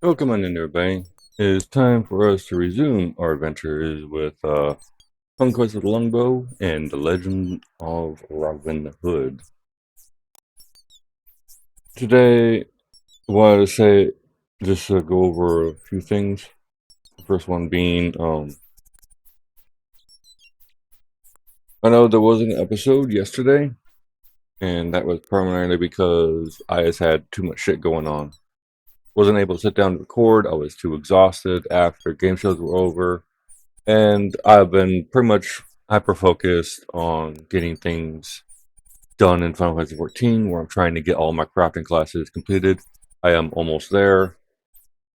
Welcome on in, everybody. It is time for us to resume our adventures with Conquests of Longbow and the Legend of Robin Hood. Today, I wanted to say, just go over a few things. The first one being, I know there was an episode yesterday, and that was primarily because I just had too much shit going on. Wasn't able to sit down and record. I was too exhausted after game shows were over. And I've been pretty much hyper focused on getting things done in Final Fantasy 14, where I'm trying to get all my crafting classes completed. I am almost there.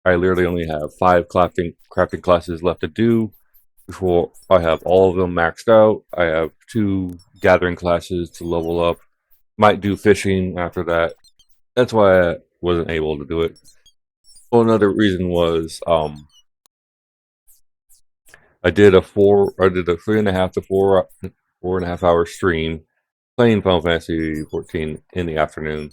I literally only have 5 crafting classes left to do before I have all of them maxed out. I have 2 gathering classes to level up. Might do fishing after that. That's why I wasn't able to do it. Well, another reason was I did a 3.5 to 4.5 hour stream playing Final Fantasy 14 in the afternoon.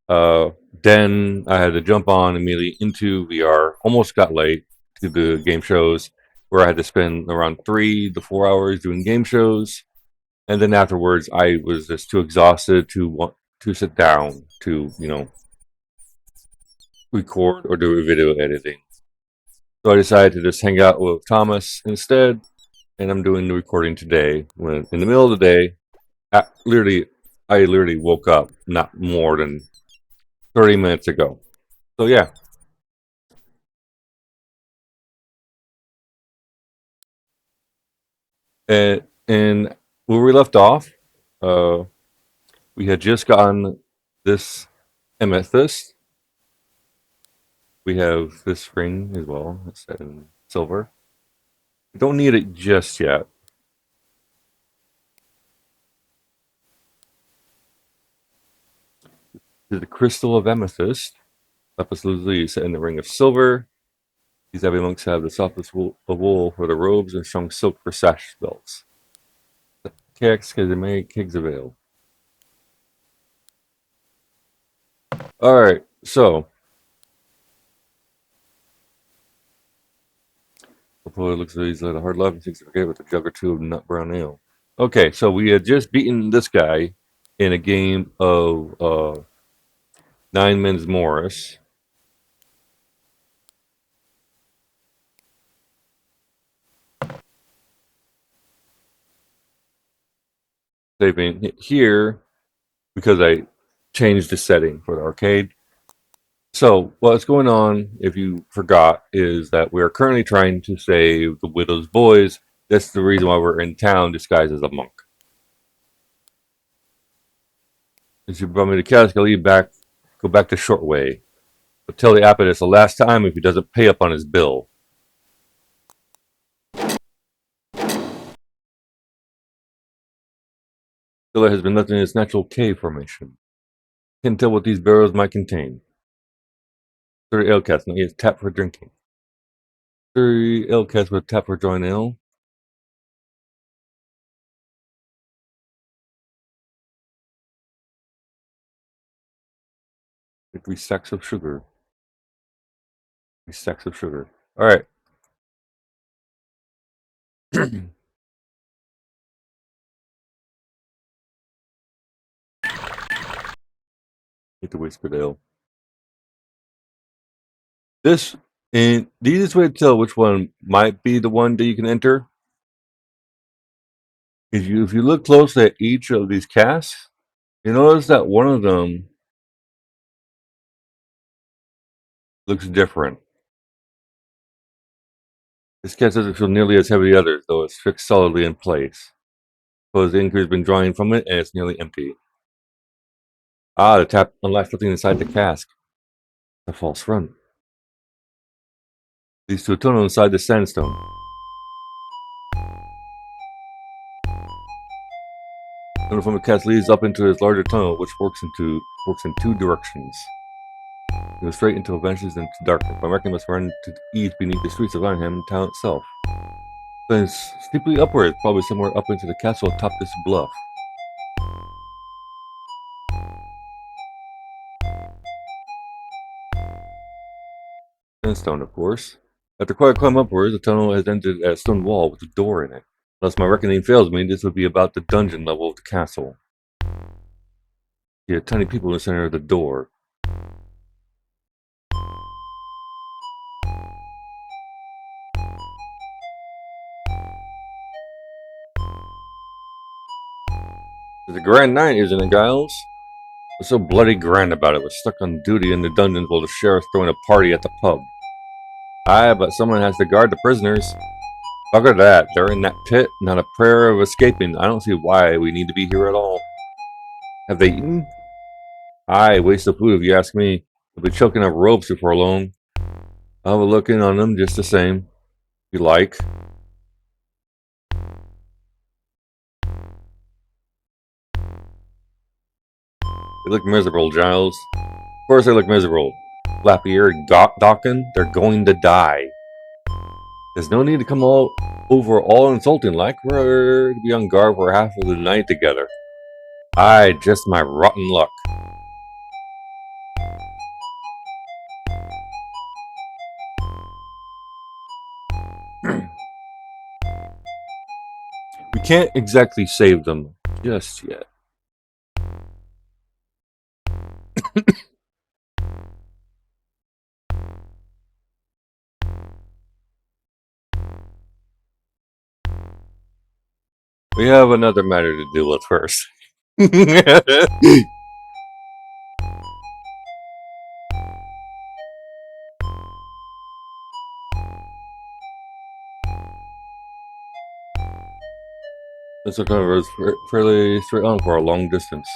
Then I had to jump on immediately into VR. Almost got late to the game shows, where I had to spend around 3 to 4 hours doing game shows, and then afterwards I was just too exhausted to want to sit down to record or do video editing. So I decided to just hang out with Thomas instead, and I'm doing the recording today. When in the middle of the day, I literally woke up not more than 30 minutes ago. So yeah, and where we left off, uh, we had just gotten this amethyst. We have this ring as well. It's in silver. We don't need it just yet. This is the crystal of amethyst. Lapis lazuli set in the ring of silver. These heavy monks have the softest wool for the robes and strong silk for sash belts. Cakes can make cakes avail. All right, so hopefully it looks like he's a hard love and thinks okay with a jug or two of nut brown ale. Okay, so we had just beaten this guy in a game of 9 men's Morris. Saving here because I changed the setting for the arcade. So what's going on, if you forgot, is that we're currently trying to save the widow's boys. That's the reason why we're in town disguised as a monk. As you brought me to Casca, go back to Shortway. But tell the Appet it's the last time if he doesn't pay up on his bill. Scylla has been left in its natural cave formation. Can't tell what these barrels might contain. 30 ale casks, not yet tap for drinking. 30 ale casks with tap for drawing ale. 3 sacks of sugar. 3 sacks of sugar. Alright. Get the whispered ale. This, and the easiest way to tell which one might be the one that you can enter is if you look closely at each of these casks, you notice that one of them looks different. This cask doesn't feel nearly as heavy as the others, though it's fixed solidly in place. Suppose the ink has been drawing from it and it's nearly empty. Ah, the tap unlocks something inside the cask. A false front. Leads to a tunnel inside the sandstone. The tunnel from the cask leads up into this larger tunnel, which works in 2 directions. It goes straight until it vanishes into darkness. By marking must run to the east beneath the streets of Ironham town itself. Then steeply upwards, probably somewhere up into the castle atop this bluff. Sandstone, of course. After quite a climb upwards, the tunnel has ended at a stone wall with a door in it. Unless my reckoning fails me, this would be about the dungeon level of the castle. You have tiny people in the center of the door. It's a grand night, isn't it, Giles? What's so bloody grand about it? We're stuck on duty in the dungeons while the sheriff's throwing a party at the pub. Aye, but someone has to guard the prisoners. Bugger that. They're in that pit, not a prayer of escaping. I don't see why we need to be here at all. Have they eaten? Aye, waste of food if you ask me. They'll be choking up ropes before long. I'll have a look in on them just the same. If you like. They look miserable, Giles. Of course they look miserable. Flappy-eared Dawkin, they're going to die. There's no need to come over all insulting like we're to be on guard for half of the night together. Aye, just my rotten luck. We can't exactly save them just yet. We have another matter to deal with first. This kind of is fairly straight on for a long distance.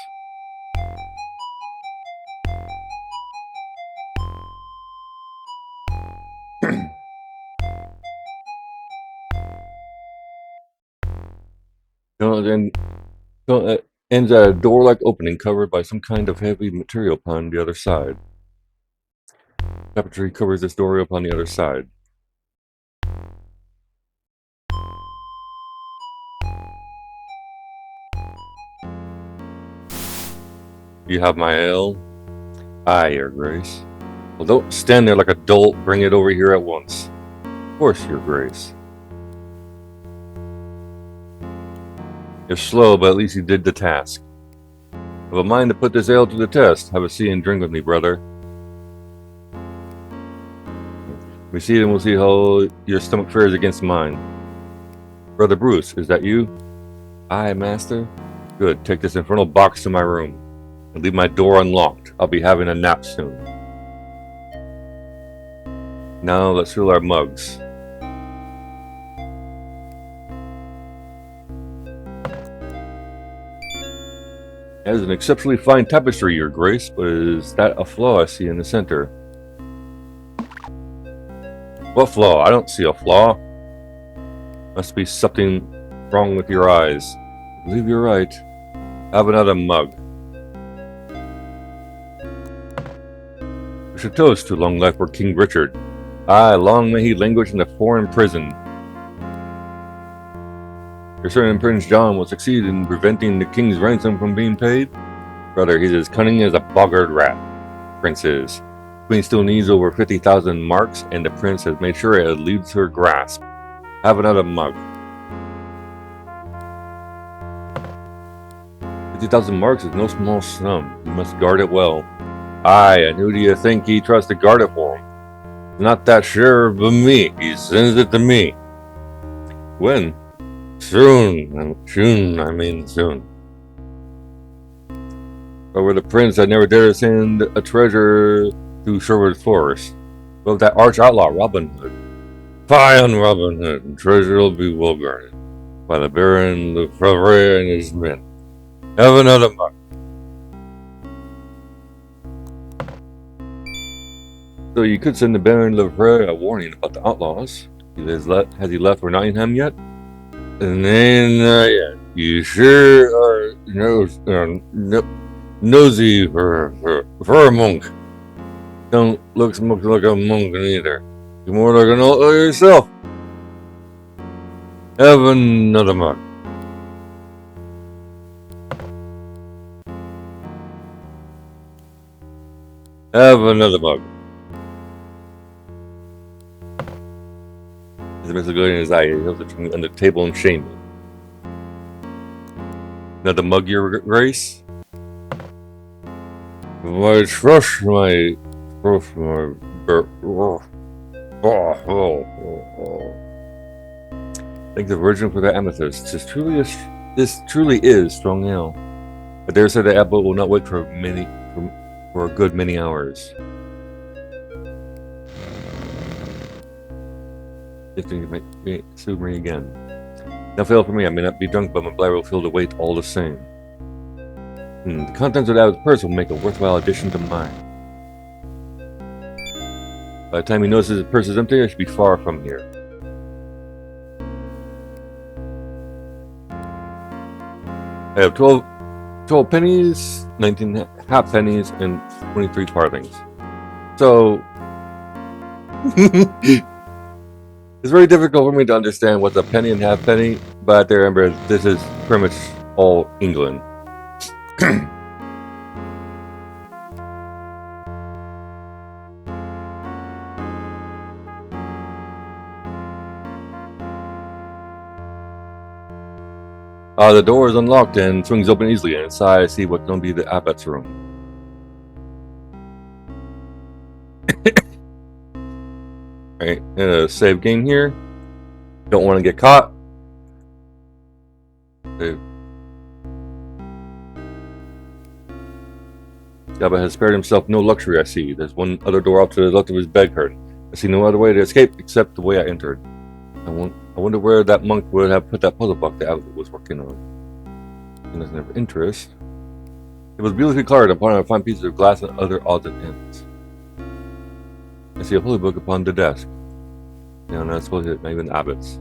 Then ends at a door-like opening covered by some kind of heavy material upon the other side. Tapestry covers this doorway upon the other side. You have my ale? Aye, Your Grace. Well, don't stand there like a dolt. Bring it over here at once. Of course, Your Grace. You're slow, but at least you did the task. Have a mind to put this ale to the test. Have a seat and drink with me, brother. We see it and we'll see how your stomach fares against mine. Brother Bruce, is that you? Aye, master. Good, take this infernal box to my room. And leave my door unlocked. I'll be having a nap soon. Now let's fill our mugs. It has an exceptionally fine tapestry, Your Grace, but is that a flaw I see in the center? What flaw? I don't see a flaw. Must be something wrong with your eyes. I believe you're right. Have another mug. We should toast to long life for King Richard. Aye, long may he languish in a foreign prison. You're certain Prince John will succeed in preventing the king's ransom from being paid? Brother, he's as cunning as a boggart rat. Prince is. The queen still needs over 50,000 marks, and the prince has made sure it leaves her grasp. Have another mug. 50,000 marks is no small sum. You must guard it well. Aye, and who do you think he trusts to guard it for him? Not that sheriff, but me. He sends it to me. When? Soon. Soon. But with the prince, I never dare send a treasure to Sherwood Forest. But with that arch outlaw, Robin Hood. Fie on Robin Hood, and treasure will be well guarded by the Baron Lefebvre and his men. Have another mug. So you could send the Baron Lefebvre a warning about the outlaws. Has he left for Nottingham yet? And then, yeah, you sure are nosy for a monk. Don't look much like a monk either. You're more like an outlaw yourself. Have another mug. Have another mug. The missile glare in his eye. He held it from under the table and shamed me. Another mug, your grace? My trust, my trust, my. Thank the Virgin for the amethyst. This truly is strong ale. I dare say the apple will not wait for a good many hours. Lifting me soothe me again. Now fail for me. I may not be drunk, but my bladder will feel the weight all the same. The contents of that purse will make a worthwhile addition to mine. By the time he notices his purse is empty, I should be far from here. I have 12 pennies, 19 half pennies, and 23 farthings. So, it's very difficult for me to understand what's a penny and half penny, but I remember this is pretty much all England. The door is unlocked and swings open easily, and inside I see what's going to be the abbot's room. Alright, save game here. Don't want to get caught. Save. The abbot has spared himself no luxury, I see. There's one other door off to the left of his bed curtain. I see no other way to escape except the way I entered. I wonder where that monk would have put that puzzle box the abbot was working on. He doesn't have interest. It was beautifully colored upon a fine pieces of glass and other odds and ends. I see a holy book upon the desk. Yeah, no, I suppose it's not even the abbot's.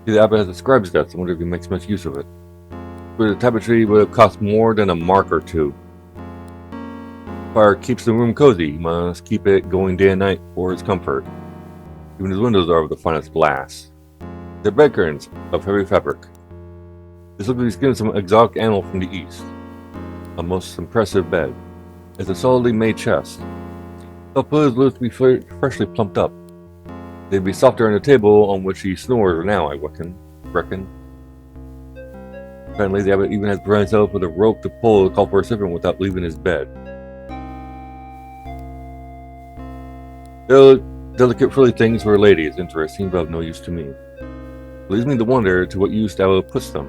See, the abbot has a scribe's desk. I wonder if he makes much use of it. But the tapestry would have cost more than a mark or two. Fire keeps the room cozy. You must keep it going day and night for its comfort. Even his windows are of the finest glass. Their bed curtains of heavy fabric. This looks like the skin of some exotic animal from the east. A most impressive bed. It's a solidly made chest. The pillows look to be freshly plumped up. They'd be softer on the table on which he snores now, I reckon. Apparently, the abbot even has provided himself with a rope to pull to call for a servant without leaving his bed. Delicate frilly things for a lady is interesting, but of no use to me. It leads me to wonder to what use thou puts them.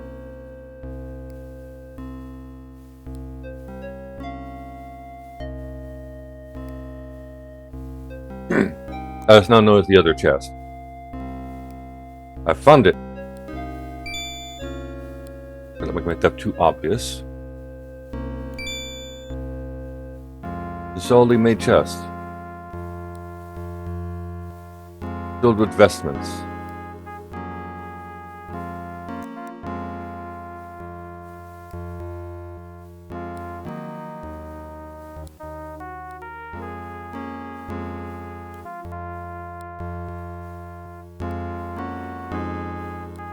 I just now notice the other chest. I found it. Doesn't make my theft too obvious. The solidly made chest. Filled with vestments.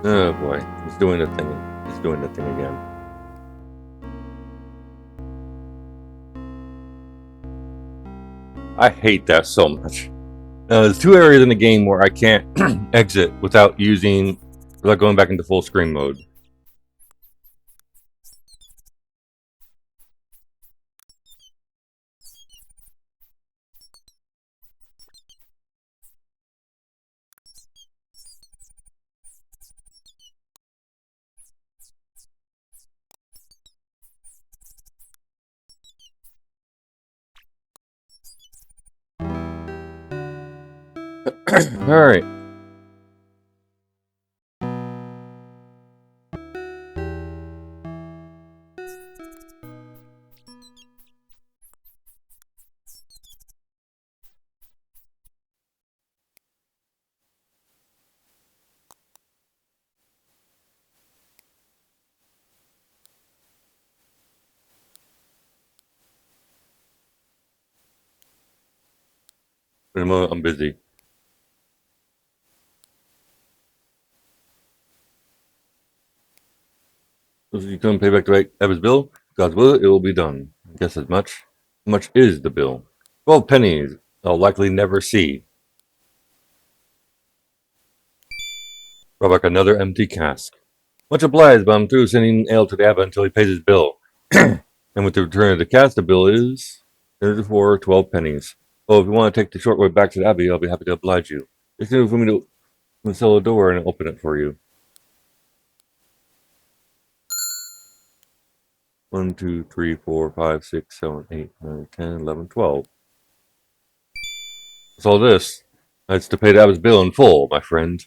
Oh boy, he's doing the thing. He's doing the thing again. I hate that so much. There's two areas in the game where I can't exit without going back into full screen mode. Alright. In a moment, I'm busy. If you couldn't pay back the right Evans bill, God's will, it will be done. I guess as much. How much is the bill? 12 pennies. I'll likely never see. Brought back another empty cask. Much obliged, but I'm through sending ale to the abbot until he pays his bill. And with the return of the cask, the bill is 12 pennies. Oh, if you want to take the short way back to the abbey, I'll be happy to oblige you. It's going for me to sell a door and open it for you. 1, 2, 3, 4, 5, 6, 7, 8, 9, 10, 11, 12. What's all this? That's to pay the abbot's bill in full, my friend.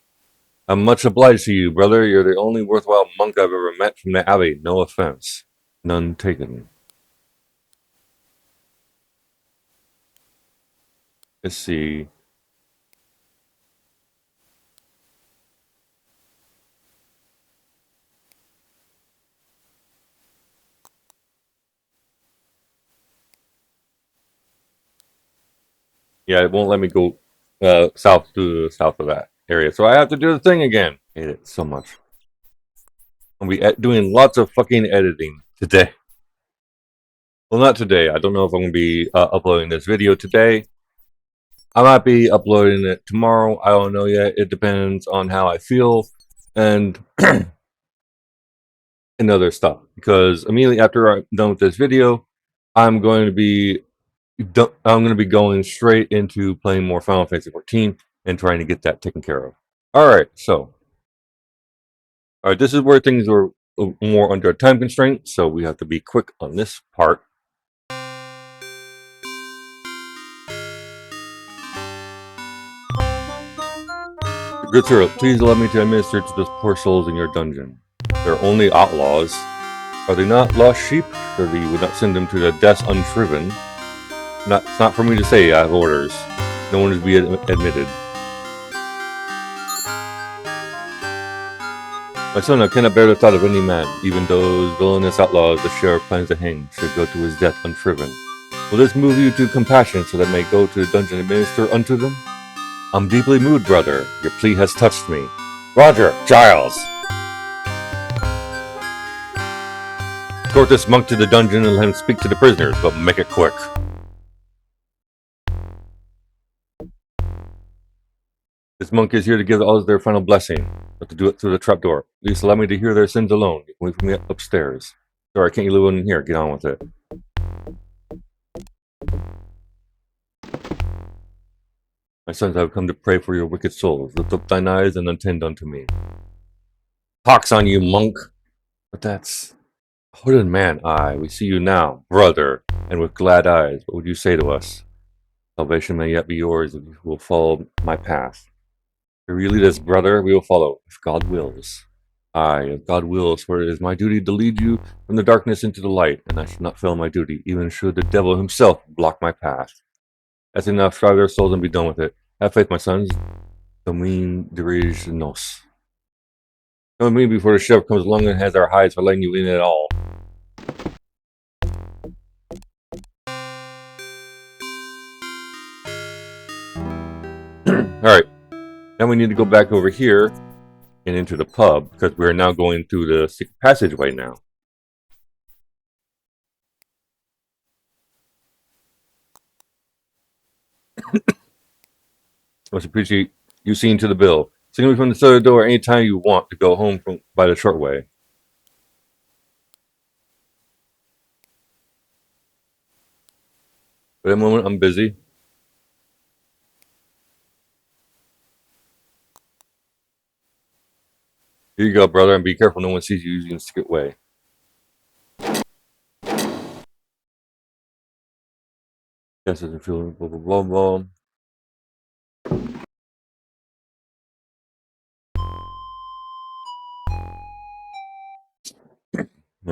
I'm much obliged to you, brother. You're the only worthwhile monk I've ever met from the abbey. No offense. None taken. Let's see. Yeah, it won't let me go south to the south of that area. So I have to do the thing again. I hate it so much. I'll be doing lots of fucking editing today. Well, not today. I don't know if I'm going to be uploading this video today. I might be uploading it tomorrow. I don't know yet. It depends on how I feel and and other stuff. Because immediately after I'm done with this video, I'm going to be going straight into playing more Final Fantasy 14 and trying to get that taken care of. All right, this is where things are more under a time constraint, so we have to be quick on this part. Good sir, please allow me to administer to those poor souls in your dungeon. They're only outlaws. Are they not lost sheep? Surely you would not send them to the death unshriven. It's not for me to say. I have orders. No one is to be admitted. My son, I cannot bear the thought of any man, even those villainous outlaws the sheriff plans to hang, should go to his death unshriven. Will this move you to compassion so that I may go to the dungeon and minister unto them? I'm deeply moved, brother. Your plea has touched me. Roger, Giles! Escort this monk to the dungeon and let him speak to the prisoners, but make it quick. This monk is here to give others their final blessing, but to do it through the trapdoor. Please allow me to hear their sins alone. Wait for me upstairs. Sorry, can't you live in here? Get on with it. My sons, I have come to pray for your wicked souls. Lift up thine eyes and attend unto me. Pox on you, monk! But that's... Hooded man, we see you now, brother, and with glad eyes. What would you say to us? Salvation may yet be yours if you will follow my path. If you lead us, brother, we will follow, if God wills. If God wills, for it is my duty to lead you from the darkness into the light, and I should not fail my duty, even should the devil himself block my path. That's enough. Strive their souls and be done with it. Have faith, my sons. Domin dirige nos. Come with me before the sheriff comes along and has our hides for letting you in at all. Alright. Now we need to go back over here and into the pub, because we're now going through the secret passageway now. Most appreciate you seeing to the bill. Signal me from the cellar door anytime you want to go home by the short way. For the moment, I'm busy. Here you go, brother, and be careful no one sees you using the secret way. Yes, doesn't feel blah blah blah blah.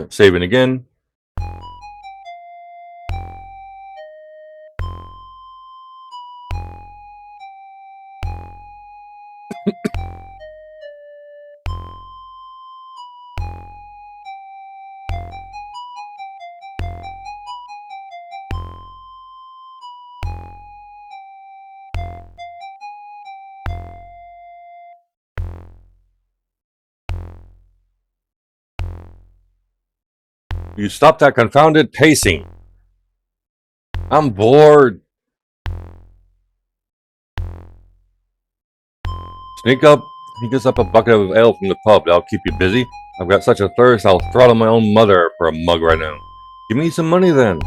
Saving again. You stop that confounded pacing. I'm bored. Sneak up He gets up a bucket of ale from the pub. That'll keep you busy. I've got such a thirst, I'll throttle my own mother for a mug right now. Give me some money then.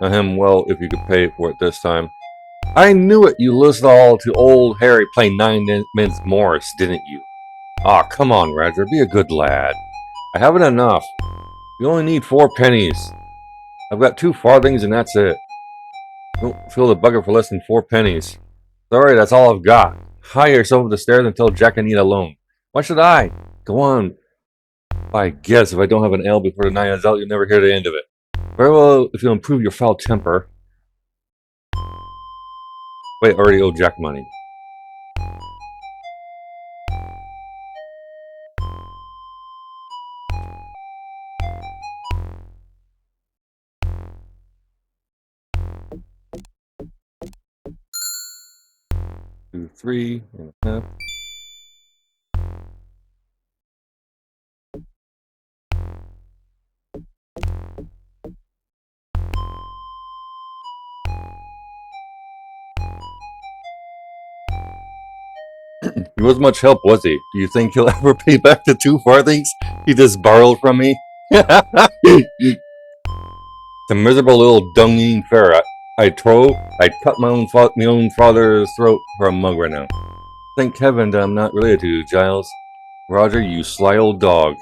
Ahem, well, if you could pay for it this time. I knew it! You listened all to old Harry playing Nine Men's Morris, didn't you? Aw, come on, Roger, be a good lad. I haven't enough. You only need 4 pennies. I've got 2 farthings and that's it. Don't fill the bucket for less than 4 pennies. Sorry, that's all I've got. Hie yourself up the stairs and tell Jack I need a loan. Why should I? Go on. I guess if I don't have an ale before the night is out, you'll never hear the end of it. Very well, if you'll improve your foul temper. Wait, I already owe Jack money. Two, 3.5. He wasn't much help, was he? Do you think he'll ever pay back the 2 farthings he just borrowed from me? The miserable little dung-eating ferret. I'd cut my own father's throat for a mug right now. Thank heaven that I'm not related to you, Giles. Roger, you sly old dog.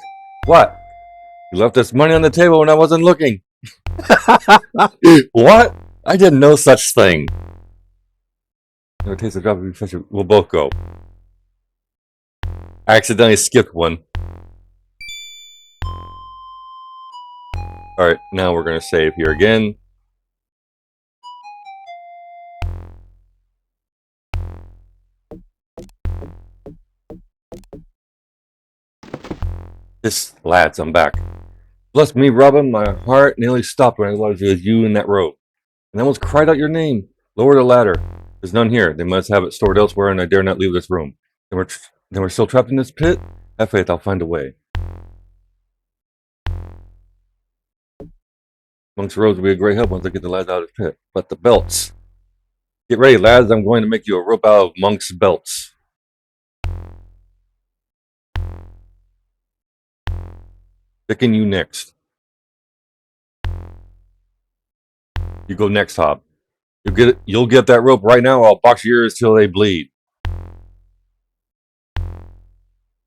What? You left this money on the table when I wasn't looking. What? I did no such thing. Never taste a drop of fish. We'll both go. I accidentally skipped one. Alright, now we're going to save here again. Lads, I'm back. Bless me, Robin, my heart nearly stopped when I realized it was you in that rope. And I almost cried out your name. Lower the ladder. There's none here. They must have it stored elsewhere, and I dare not leave this room. Then we're still trapped in this pit? Have faith, I'll find a way. Monk's robes will be a great help once I get the lads out of the pit. But the belts. Get ready, lads. I'm going to make you a rope out of Monk's belts. Picking you next. You go next, Hob. You'll get that rope right now, or I'll box your ears till they bleed.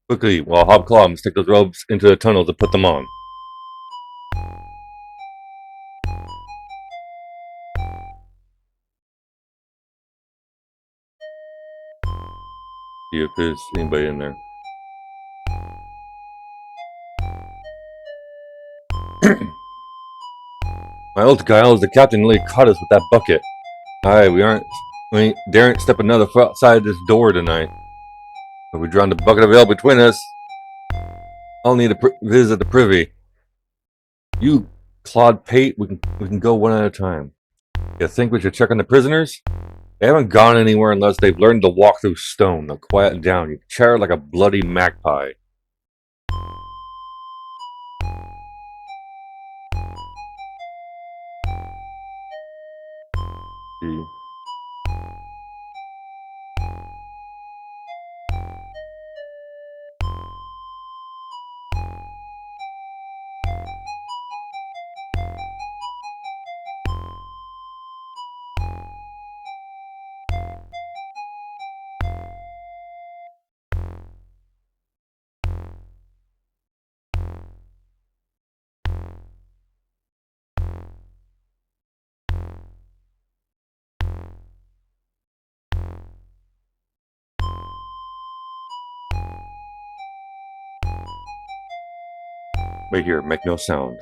Quickly, while Hobclaw must take those ropes into the tunnel to put them on. See if there's anybody in there. My old Giles, the captain nearly caught us with that bucket. Aye, we daren't step another foot outside this door tonight. But we drowned a bucket of ale between us. I'll need to visit the privy. You, Claude Pate, we can go one at a time. You think we should check on the prisoners? They haven't gone anywhere unless they've learned to walk through stone. Now quiet down. You chatter like a bloody magpie. See. Wait here, make no sound.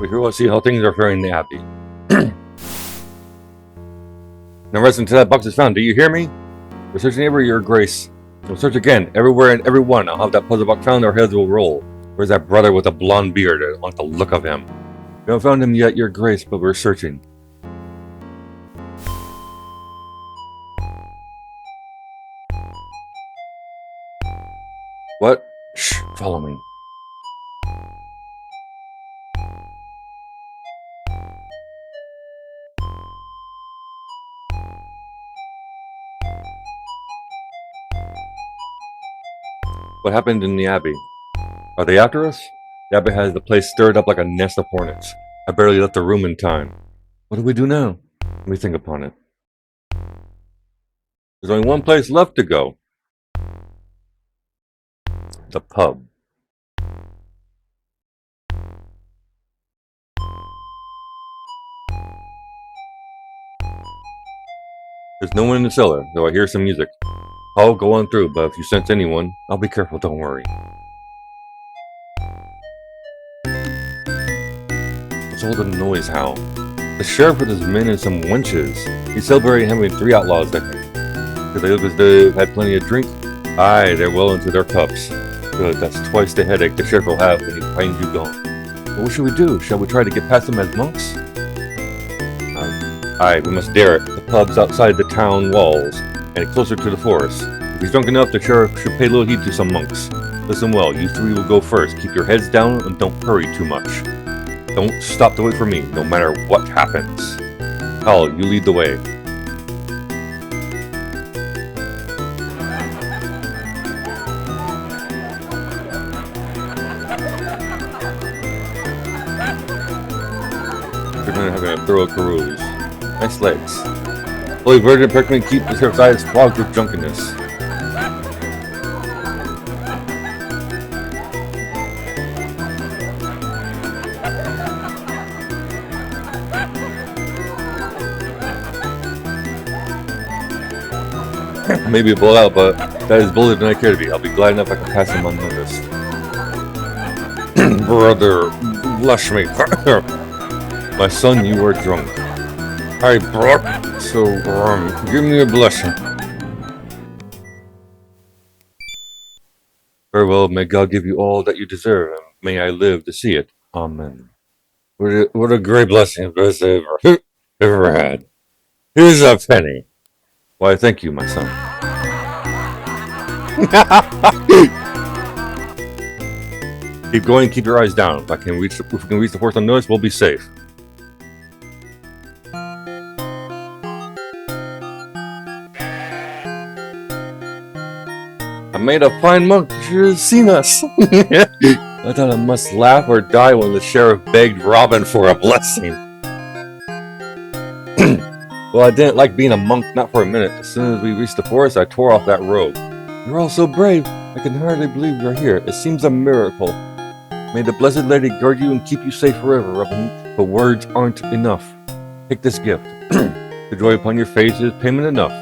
Wait here, we'll see how things are faring in the Abbey. Now rest until that box is found. Do you hear me? We're searching everywhere, Your Grace. We'll search again, everywhere and everyone. I'll have that puzzle box found, our heads will roll. Where's that brother with a blonde beard? I don't like the look of him. We haven't found him yet, Your Grace, but we're searching. What? Shh, follow me. What happened in the Abbey? Are they after us? The Abbey has the place stirred up like a nest of hornets. I barely left the room in time. What do we do now? Let me think upon it. There's only one place left to go. The pub. There's no one in the cellar, though I hear some music. I'll go on through, but if you sense anyone, I'll be careful, don't worry. What's all the noise, Hal? The sheriff with his men and some wenches. He's celebrating having 3 outlaws, I think. Do they look as though they've had plenty of drink? Aye, they're well into their cups. Good, that's twice the headache the sheriff will have when he finds you gone. But what should we do? Shall we try to get past them as monks? Aye, we must dare it. The pub's outside the town walls, and closer to the forest. If he's drunk enough, the sheriff should pay little heed to some monks. Listen well, you 3 will go first. Keep your heads down and don't hurry too much. Don't stop to wait for me, no matter what happens. Hal, you lead the way. You're gonna have a thorough carouse. Nice legs. Holy Virgin, protect me and keep the sheriff's eyes fogged with drunkenness. Maybe a blowout, but that is bullier than I care to be. I'll be glad enough I can pass him unnoticed. Brother, blush me. My son, you are drunk. Hi, bro. So, give me a blessing. Very well, may God give you all that you deserve, and may I live to see it. Amen. What a great blessing I've ever had. Here's a penny. Why, thank you, my son. Keep going, keep your eyes down. If we can reach the horse unnoticed, we'll be safe. I made a fine monk. You should have seen us. I thought I must laugh or die when the sheriff begged Robin for a blessing. Well, I didn't like being a monk, not for a minute. As soon as we reached the forest, I tore off that robe. You're all so brave. I can hardly believe you're here. It seems a miracle. May the Blessed Lady guard you and keep you safe forever, Robin. But words aren't enough. Take this gift. The joy upon your face is payment enough.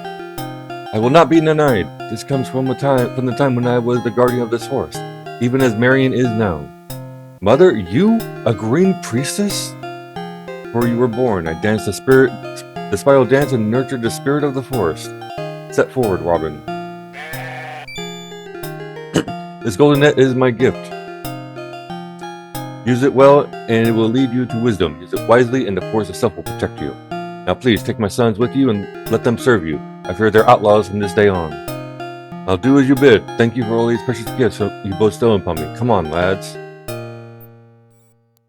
I will not be denied. This comes from the time when I was the guardian of this horse, even as Marion is now. Mother, you, a green priestess? Before you were born, I danced the spiral dance and nurtured the spirit of the forest. Step forward, Robin. This golden net is my gift. Use it well, and it will lead you to wisdom. Use it wisely, and the force itself will protect you. Now please, take my sons with you and let them serve you. I fear they're outlaws from this day on. I'll do as you bid. Thank you for all these precious gifts you both stolen upon me. Come on, lads.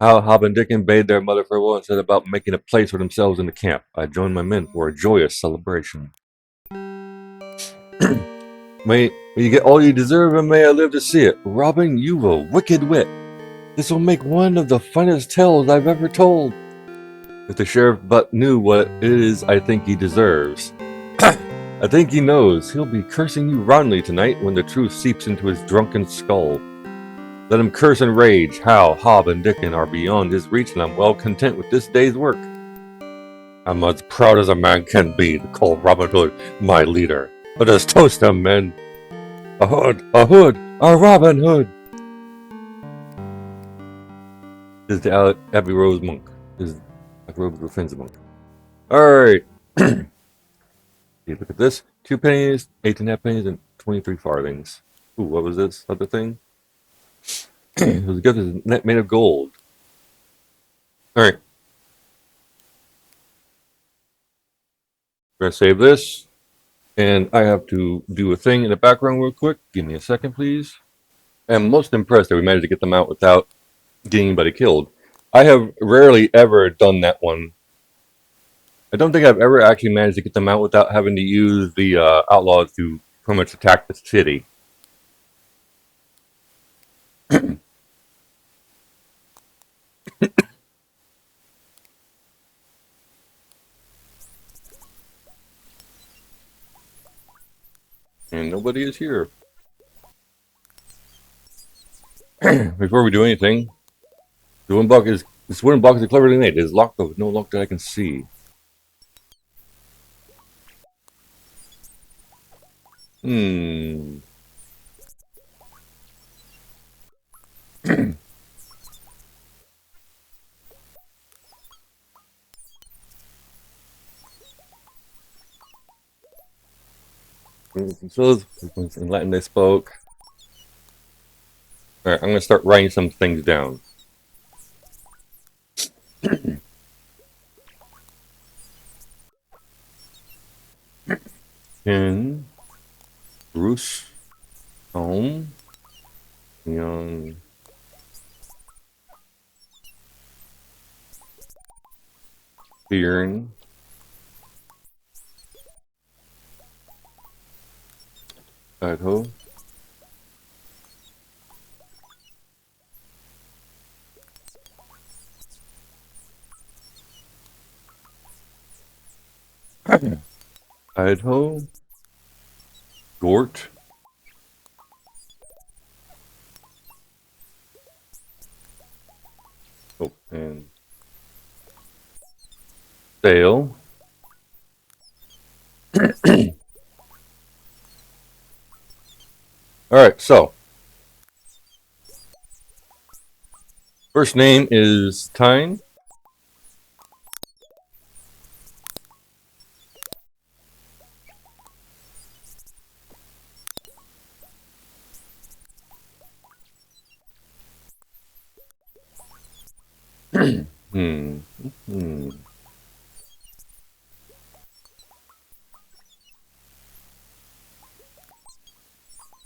Hal, Hob, and Dickon bade their mother farewell and set about making a place for themselves in the camp. I joined my men for a joyous celebration. May you get all you deserve, and may I live to see it. Robin, you've a wicked wit. This will make one of the finest tales I've ever told. If the sheriff but knew what it is I think he deserves. I think he knows. He'll be cursing you roundly tonight when the truth seeps into his drunken skull. Let him curse and rage. Hal, Hob, and Dickon are beyond his reach, and I'm well content with this day's work. I'm as proud as a man can be to call Robin Hood my leader. Let us toast him, men. A Hood, a Robin Hood. This is the Abbey Rose monk. This is Rose Rufin's monk. Alright. Look at this. 2 pennies, 8.5 pennies, and 23 farthings. Ooh, what was this other thing? It was a gift made of gold. Alright. We're going to save this. And I have to do a thing in the background real quick. Give me a second, please. I'm most impressed that we managed to get them out without getting anybody killed. I have rarely ever done that one. I don't think I've ever actually managed to get them out without having to use the outlaws to pretty much attack the city. And nobody is here. Before we do anything, this wooden block is cleverly made. It is locked but with no lock that I can see. Hmm. So in Latin they spoke. Alright, I'm gonna start writing some things down. In Bruce home young Bjorn Idaho. Idaho. Gort. Oh, and Sale. Alright, so first name is Tyne. Hmm. Hmm.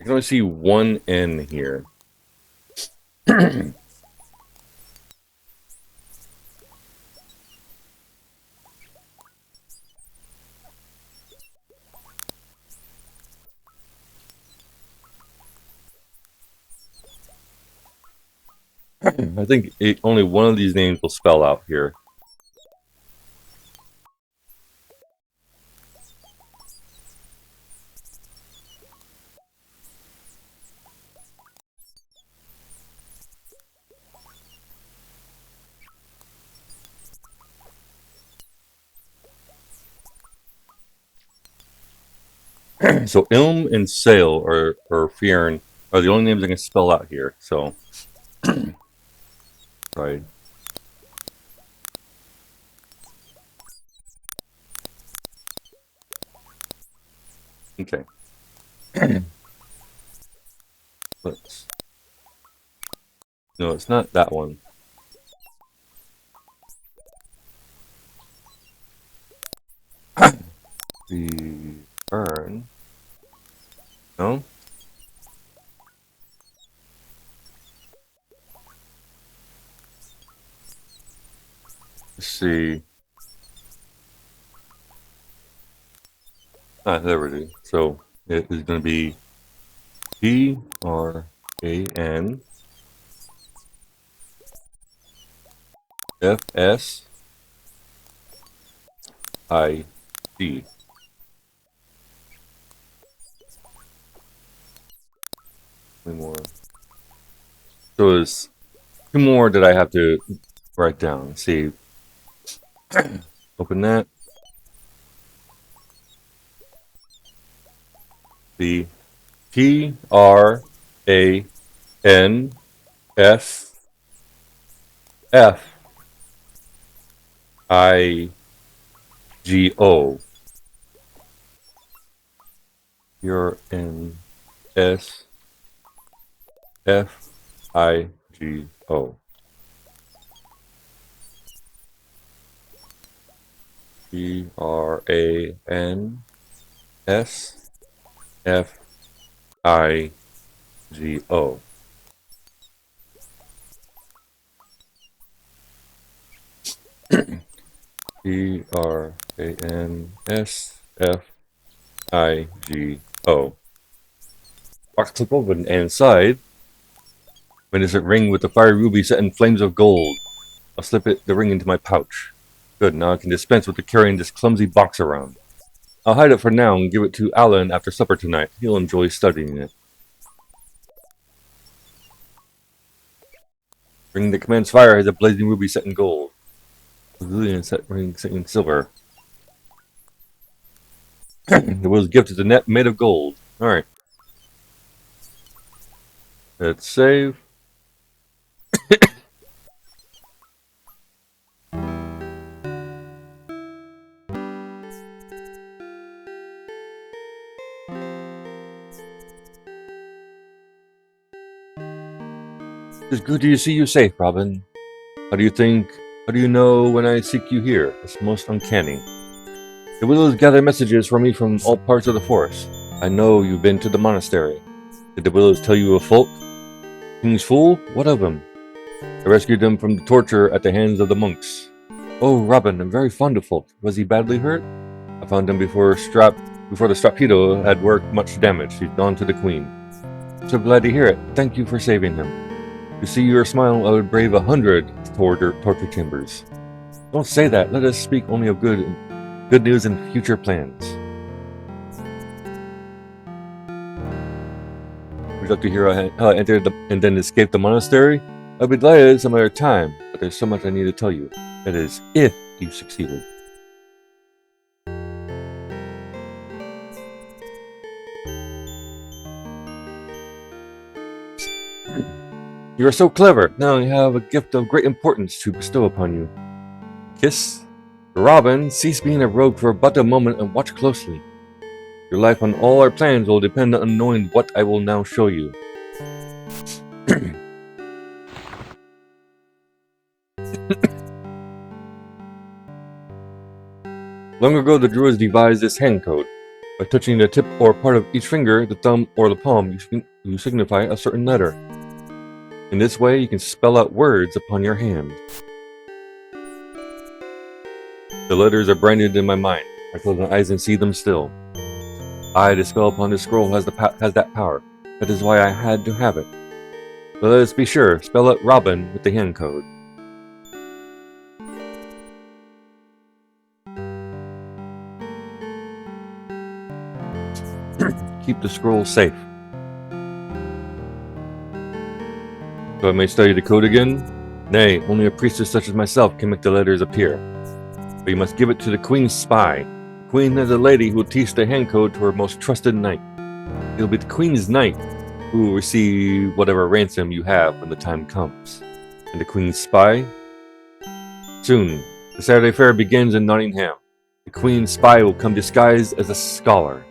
I can only see one N here. I think only one of these names will spell out here. So Ilm and Sale or Fjern are the only names I can spell out here. So, right. Okay. Let's. No, it's not that one. The Fern. No. Let's see. Ah, there it is. So it is going to be Tranfsid. One more. So there's two more that I have to write down. Let's see. Open that. The TRANSFIGO. You're in SFIGO. TRANSFIGO. TRANSFIGO. Box clip open and inside Magnificent ring with the fiery ruby set in flames of gold. I'll slip the ring into my pouch. Good, now I can dispense with carrying this clumsy box around. I'll hide it for now and give it to Alan after supper tonight. He'll enjoy studying it. Ring that commands fire has a blazing ruby set in gold. Ring set in silver. The will's gift is a net made of gold. Alright. Let's save. It's good to see you safe, Robin. How do you know when I seek you here? It's most uncanny. The willows gather messages for me from all parts of the forest. I know you've been to the monastery. Did the willows tell you of Folk? King's Fool? What of him? I rescued him from the torture at the hands of the monks. Oh, Robin, I'm very fond of Folk. Was he badly hurt? I found him before the Strapido had worked much damage. He's gone to the Queen. So glad to hear it. Thank you for saving him. To see your smile, I would brave 100 torture chambers. Don't say that. Let us speak only of good news and future plans. Would you like to hear how I entered and then escaped the monastery? I'll be delighted some other time, but there's so much I need to tell you. That is, if you succeeded. You are so clever. Now I have a gift of great importance to bestow upon you. Kiss. Robin, cease being a rogue for but a moment and watch closely. Your life and all our plans will depend on knowing what I will now show you. Long ago, the Druids devised this hand code. By touching the tip or part of each finger, the thumb or the palm, you signify a certain letter. In this way, you can spell out words upon your hand. The letters are branded in my mind. I close my eyes and see them still. The spell upon this scroll has that power. That is why I had to have it. But let us be sure. Spell out Robin with the hand code. Keep the scroll safe. So I may study the code again? Nay, only a priestess such as myself can make the letters appear. But you must give it to the Queen's spy. The Queen is a lady who will teach the hand code to her most trusted knight. It will be the Queen's knight who will receive whatever ransom you have when the time comes. And the Queen's spy? Soon, the Saturday fair begins in Nottingham. The Queen's spy will come disguised as a scholar.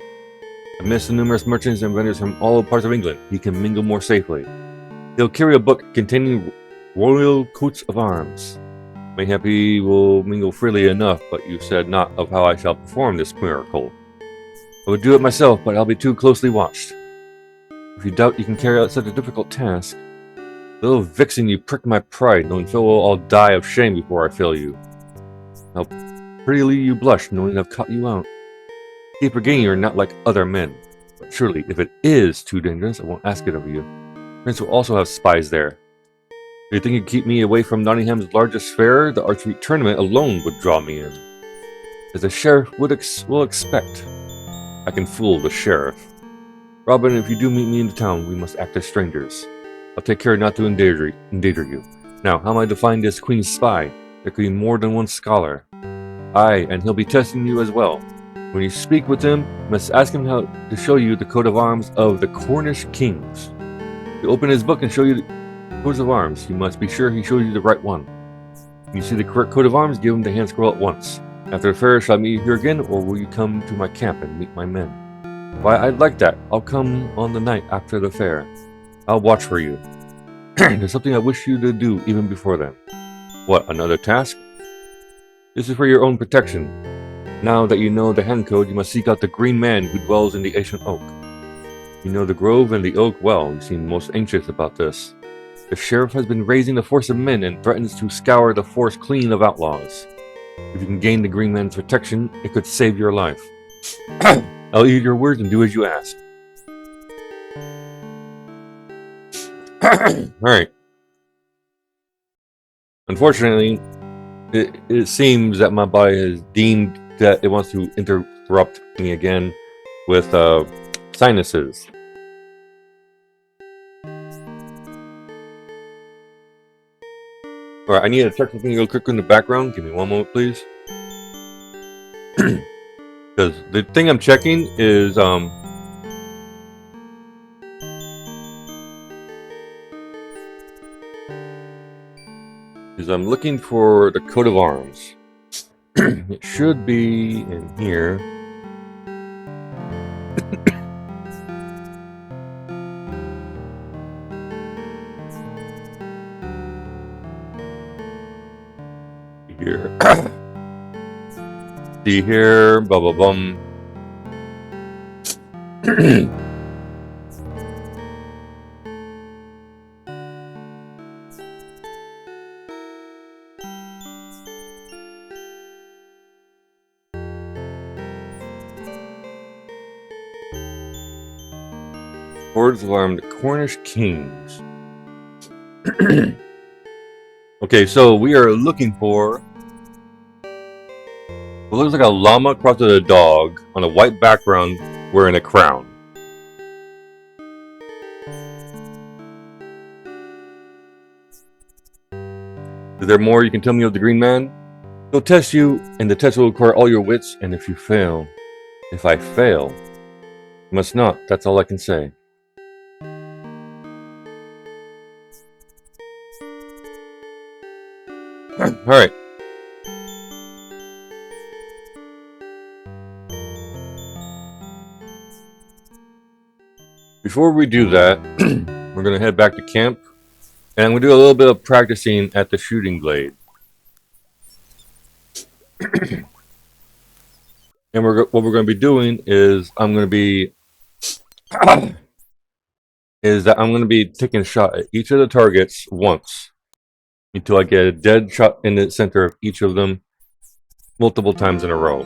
Amidst the numerous merchants and vendors from all parts of England, he can mingle more safely. He'll carry a book containing royal coats of arms. Mayhap he will mingle freely enough, but you said not of how I shall perform this miracle. I would do it myself, but I'll be too closely watched. If you doubt you can carry out such a difficult task, little vixen, you prick my pride, knowing Phil will all die of shame before I fail you. How prettily you blush, knowing I've caught you out. Keep forgetting you're not like other men. But surely, if it is too dangerous, I won't ask it of you. Prince will also have spies there. Do you think you'd keep me away from Nottingham's largest fair? The archery tournament alone would draw me in. As the sheriff will expect. I can fool the sheriff. Robin, if you do meet me in the town, we must act as strangers. I'll take care not to endanger you. Now, how am I to find this Queen's spy? There could be more than one scholar. Aye, and he'll be testing you as well. When you speak with him, you must ask him how to show you the coat of arms of the Cornish kings. You open his book and show you the coats of arms. You must be sure he shows you the right one. When you see the correct coat of arms, give him the hand scroll at once. After the fair, shall I meet you here again, or will you come to my camp and meet my men? Why, I'd like that. I'll come on the night after the fair. I'll watch for you. There's something I wish you to do even before then. What, another task? This is for your own protection. Now that you know the hand code, you must seek out the green man who dwells in the ancient oak. You know the grove and the oak well. You seem most anxious about this. The sheriff has been raising a force of men and threatens to scour the forest clean of outlaws. If you can gain the green man's protection, it could save your life. I'll eat your words and do as you ask. Alright. Unfortunately, it seems that my body has deemed that it wants to interrupt me again with sinuses. Alright, I need to check something real quick in the background. Give me one moment, please. Because the thing I'm checking is I'm looking for the coat of arms. It should be in here. Here. See here, blah blah blah. Hordes of armed Cornish kings. Okay, so we are looking for what looks like a llama crossed with a dog on a white background wearing a crown. Is there more you can tell me of the Green Man? He'll test you, and the test will require all your wits, and if I fail, you must not. That's all I can say. Alright. Before we do that, we're going to head back to camp, and I'm going to do a little bit of practicing at the shooting blade. And what we're going to be doing is I'm going to be taking a shot at each of the targets once until I get a dead shot in the center of each of them multiple times in a row.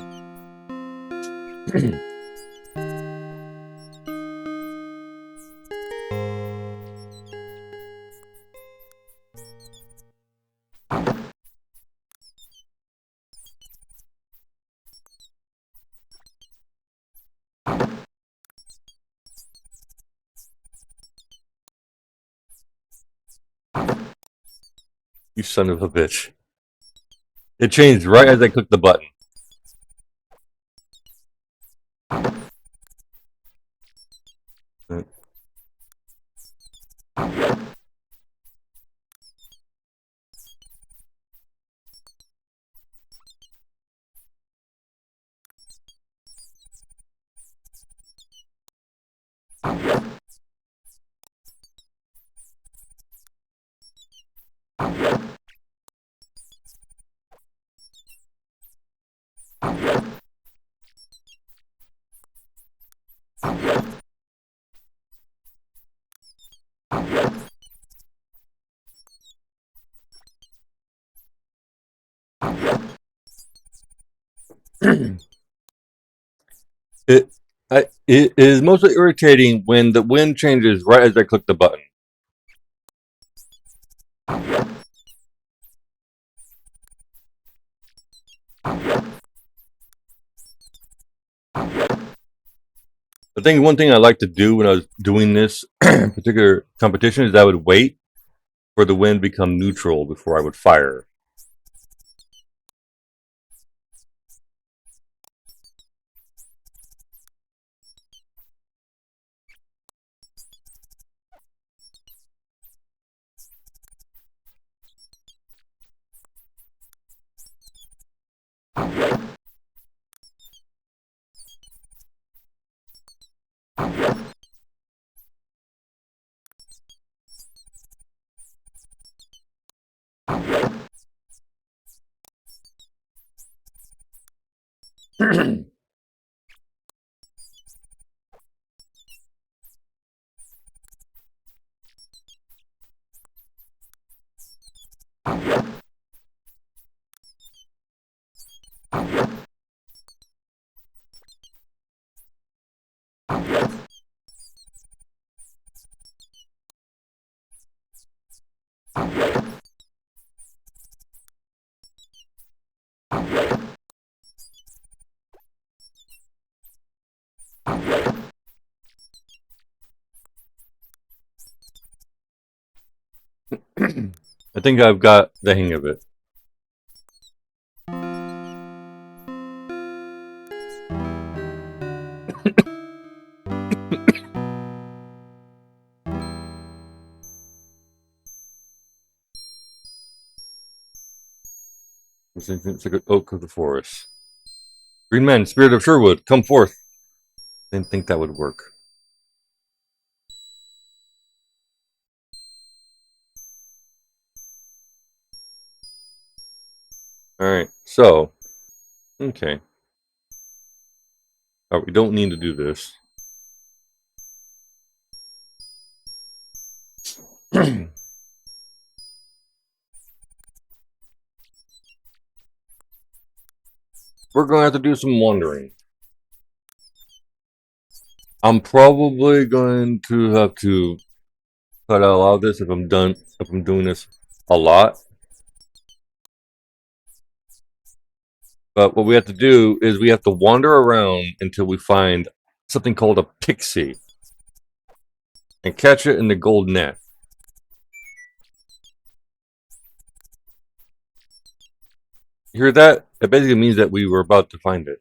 You son of a bitch. It changed right as I clicked the button. It is mostly irritating when the wind changes right as I click the button. I think one thing I like to do when I was doing this particular competition is I would wait for the wind to become neutral before I would fire. I think I've got the hang of it. It's like an oak of the forest. Green man, spirit of Sherwood, come forth. Didn't think that would work. Alright, so. Okay. Oh, we don't need to do this. We're going to have to do some wandering. I'm probably going to have to cut out a lot of this if I'm doing this a lot. But what we have to do is we have to wander around until we find something called a pixie and catch it in the gold net. You hear that? It basically means that we were about to find it.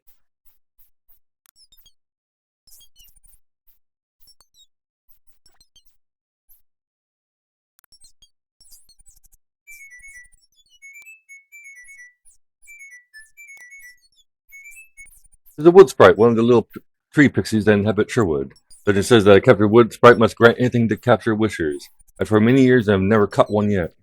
There's a wood sprite, one of the little tree pixies that inhabit Sherwood. But it says that a captured wood sprite must grant anything to capture wishers. And for many years, I've never caught one yet.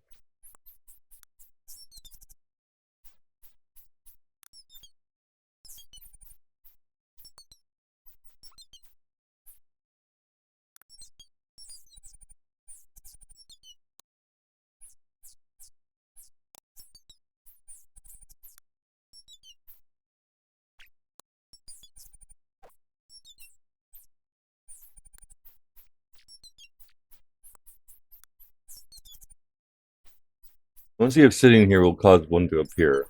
Once you have sitting here will cause one to appear.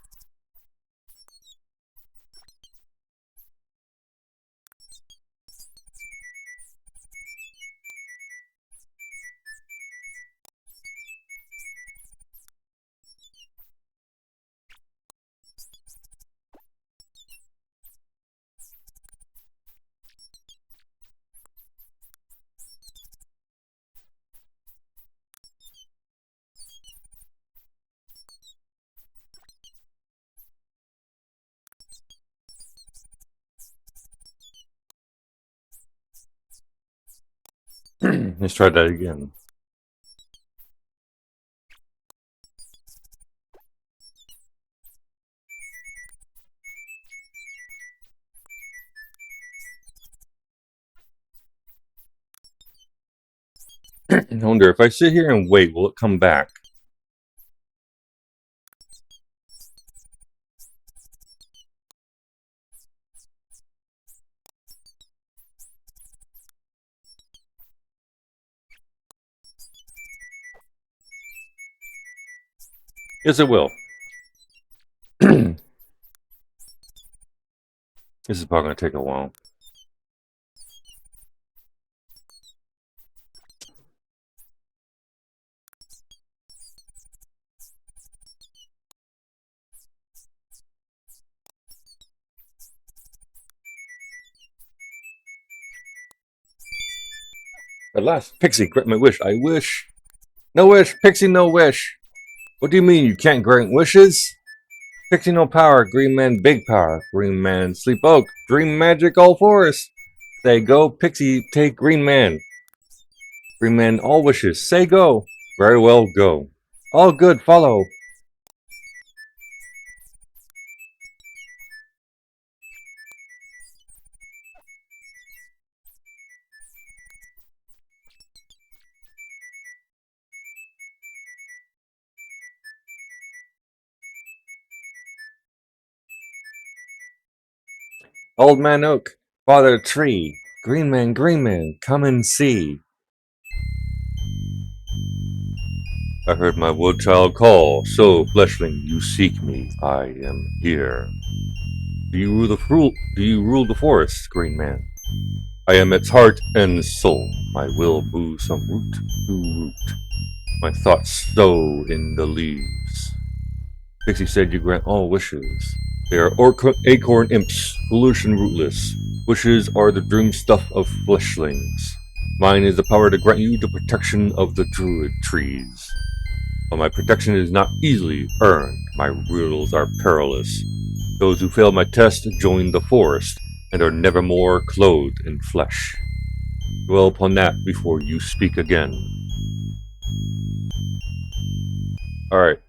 Let's try that again. I wonder if I sit here and wait, will it come back? Yes, it will. This is probably going to take a while. At last, Pixie, grant my wish. I wish. No wish, Pixie, no wish. What do you mean you can't grant wishes? Pixie no power, Green Man big power. Green Man sleep oak, dream magic all forest. Say go, Pixie take Green Man. Green Man all wishes, say go. Very well, go. All good, follow. Old Man Oak, Father Tree, Green Man, come and see. I heard my wood child call, so fleshling, you seek me, I am here. Do you rule the forest, Green Man? I am its heart and soul. My will moves from root to root. My thoughts sow in the leaves. Pixie said you grant all wishes. They are acorn imps, foolish and rootless. Wishes are the dream stuff of fleshlings. Mine is the power to grant you the protection of the druid trees. But my protection is not easily earned. My riddles are perilous. Those who fail my test join the forest and are never more clothed in flesh. Dwell upon that before you speak again. Alright,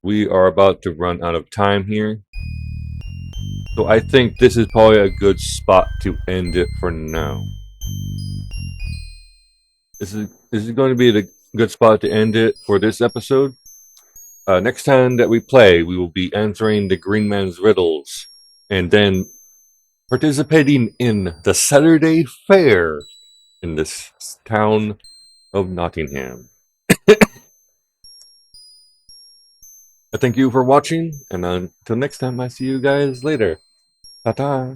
we are about to run out of time here. So I think this is probably a good spot to end it for now. This is going to be the good spot to end it for this episode. Next time that we play, we will be answering the Green Man's riddles and then participating in the Saturday Fair in this town of Nottingham. I thank you for watching, and until next time, I see you guys later. Ta-ta!